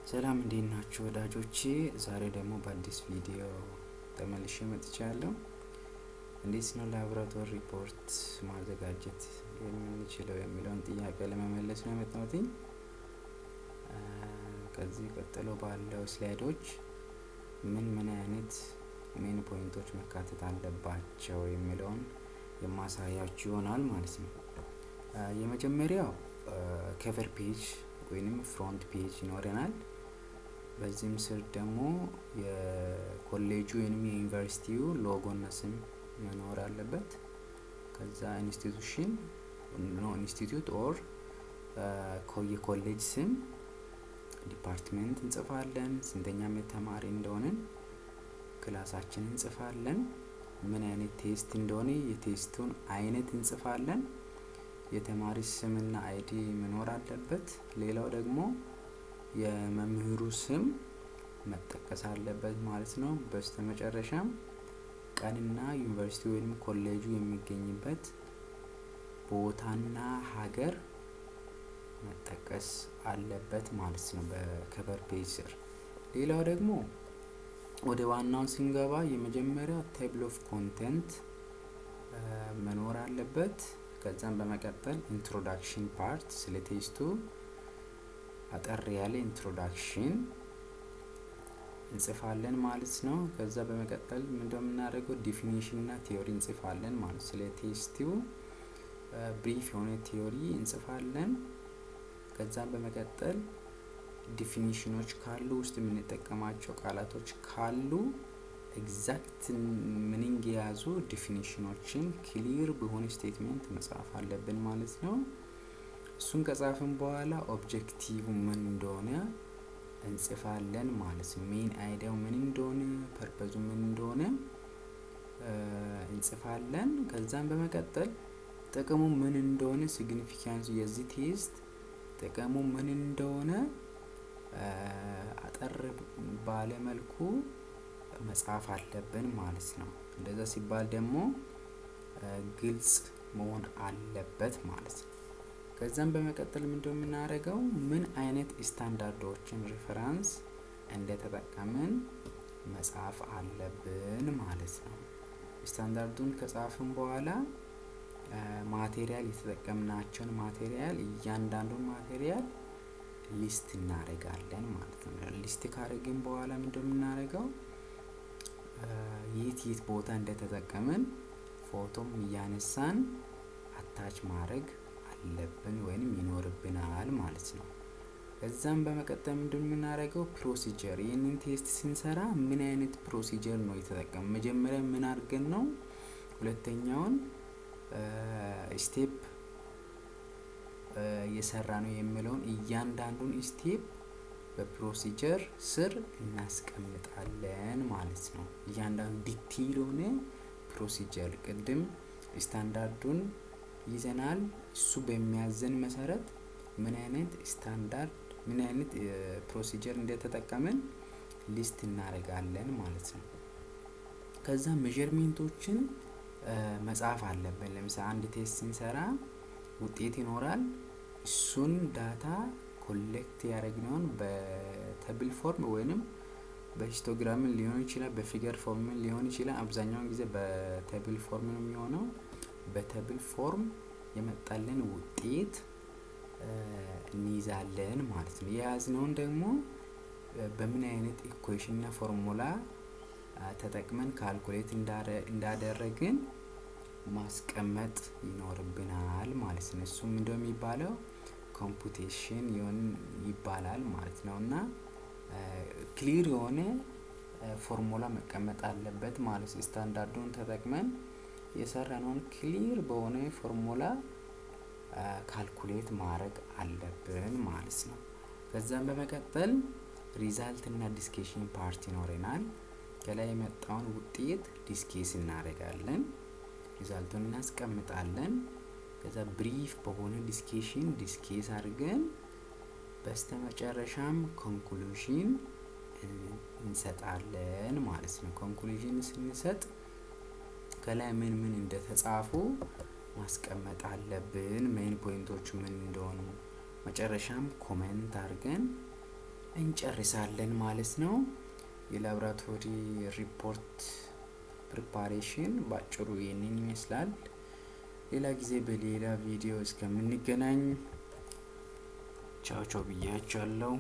ሰላም እንዴት ናችሁ ወዳጆቼ? ዛሬ ደግሞ በአዲስ ቪዲዮ ተመልሼ መጥቻለሁ። እንዴት ነው ላብራቶሪ ሪፖርት ማዘጋጀት የምንችለው የሚለውን ጥያቄ ለመመለስ ነው የመጣሁት። ከዚህ ቀጥሎ ባለው ስላይዶች ምን አይነት ሜን ፖይንቶች መካተት አለባቸው የሚለውን የማሳያችሁ ይሆናል ማለት ነው። የመጀመሪያው ከቨር ፔጅ ወይንም ፍሮንት ፔጅ ይኖረናል። በዚህም ስር ደግሞ የኮሌጁ ወይንም የዩኒቨርሲቲው ሎጎ እና ስም መኖር አለበት። ከዛ ኢንስቲትዩት ኦር የኮሌጅ ስም፣ ዲፓርትመንት እንጽፋለን፣ ስንተኛ ዓመት ተማሪ እንደሆነን፣ ክላሳችንን እንጽፋለን፣ ምን አይነት ቴስት እንደሆነ የቴስቱን አይነት እንጽፋለን፣ የተማሪ ስምና አይዲ መኖር አለበት። ሌላው ደግሞ የመምህሩ ስም መጠቀስ አለበት ማለት ነው። በስተመጨረሻም ቀንና ዩኒቨርሲቲ ወይም ኮሌጁ የሚገኝበት ቦታና ሀገር መጠቀስ አለበት ማለት ነው በከቨር ፔጅ ስር። ሌላው ደግሞ ወደ ዋናው ስንገባ የመጀመሪያ ቴብል ኦፍ ኮንቴንት መኖር አለበት። ከዛም በመቀጠል ኢንትሮዳክሽን ፓርት ስለ ቴስቱ አጠር ያለ ኢንትሮዳክሽን እንጽፋለን ማለት ነው። ከዛ በመቀጠል እንደምናደርገው ዲፊኒሽን እና ቲዮሪ እንጽፋለን ማለት ስለ ቴስቱ ብሪፍ የሆነ ቲዮሪ እንጽፋለን። ከዛም በመቀጠል ዲፊኒሽኖች ካሉ ውስጥ የምንጠቀማቸው ቃላቶች ካሉ ኤግዛክት ሚኒንግ የያዙ ዲፊኒሽኖችን ክሊር በሆነ ስቴትመንት መጻፍ አለብን ማለት ነው። እሱን ከጻፍን በኋላ ኦብጀክቲቭ ምን እንደሆነ እንጽፋለን ማለት ነው። ሜን አይዲያው ምን እንደሆነ፣ ፐርፐዙ ምን እንደሆነ እንጽፋለን። ከዛም በመቀጠል ጥቅሙ ምን እንደሆነ፣ ሲግኒፊካንሱ የዚህ ቴስት ጥቅሙ ምን እንደሆነ አጠር ባለ መልኩ መጻፍ አለብን ማለት ነው። እንደዛ ሲባል ደግሞ ግልጽ መሆን አለበት ማለት ነው። ከዛም በመቀጠል ምንድነው የምናደርገው፣ ምን አይነት ስታንዳርዶችን ሪፈረንስ እንደተጠቀምን መጻፍ አለብን ማለት ነው። ስታንዳርዱን ከጻፍን በኋላ ማቴሪያል የተጠቀምናቸውን ማቴሪያል እያንዳንዱን ማቴሪያል ሊስት እናደርጋለን ማለት ነው። ሊስት ካደረግን በኋላ ምንድነው የምናደርገው፣ የት ቦታ እንደተጠቀምን ፎቶም እያነሳን አታች ማድረግ አለብን ወይንም ይኖርብናል ማለት ነው። ከዛም በመቀጠል ምንድነው የምናደርገው፣ ፕሮሲጀር ይህንን ቴስት ስንሰራ ምን አይነት ፕሮሲጀር ነው የተጠቀመው፣ መጀመሪያ ምን አድርገን ነው ሁለተኛውን ስቴፕ የሰራ ነው የሚለውን እያንዳንዱን ስቴፕ በፕሮሲጀር ስር እናስቀምጣለን ማለት ነው። እያንዳንዱ ዲቴይል ሆነ ፕሮሲጀር ቅድም ስታንዳርዱን ይዘናል። እሱ በሚያዘን መሰረት ምን አይነት ስታንዳርድ ምን አይነት ፕሮሲጀር እንደተጠቀምን ሊስት እናደርጋለን ማለት ነው። ከዛ ሜዠርሜንቶችን መጻፍ አለብን። ለምሳሌ አንድ ቴስት ስንሰራ ውጤት ይኖራል። እሱን ዳታ ኮሌክት ያደረግነውን በቴብል ፎርም ወይንም በሂስቶግራም ሊሆን ይችላል፣ በፊገር ፎርም ሊሆን ይችላል። አብዛኛውን ጊዜ በቴብል ፎርም ነው የሚሆነው። በቴብል ፎርም የመጣልን ውጤት እንይዛለን ማለት ነው። የያዝነውን ደግሞ በምን አይነት ኢኩዌሽን እና ፎርሙላ ተጠቅመን ካልኩሌት እንዳደረግን ማስቀመጥ ይኖርብናል ማለት ነው። እሱም ምንድነው የሚባለው ኮምፑቴሽን ይባላል ማለት ነው። እና ክሊር የሆነ ፎርሙላ መቀመጥ አለበት ማለት ነው። ስታንዳርዱን ተጠቅመን የሰራነውን ክሊር በሆነ ፎርሙላ ካልኩሌት ማድረግ አለብን ማለት ነው። ከዛም በመቀጠል ሪዛልት እና ዲስከሽን ፓርት ይኖረናል። ከላይ የመጣውን ውጤት ዲስከስ እናደርጋለን፣ ሪዛልቱን እናስቀምጣለን። ከዛ ብሪፍ በሆነ ዲስከሽን ዲስከስ አድርገን በስተመጨረሻም ኮንክሉዥን እንሰጣለን ማለት ነው። ኮንክሉዥን ስንሰጥ ከላይ ምን እንደተጻፉ ማስቀመጥ አለብን። ሜን ፖይንቶቹ ምን እንደሆኑ መጨረሻም ኮሜንት አድርገን እንጨርሳለን ማለት ነው። የላብራቶሪ ሪፖርት ፕሪፓሬሽን ባጭሩ ይሄንን ይመስላል። ሌላ ጊዜ በሌላ ቪዲዮ እስከምንገናኝ ቻው ቻው ብያችኋለሁ።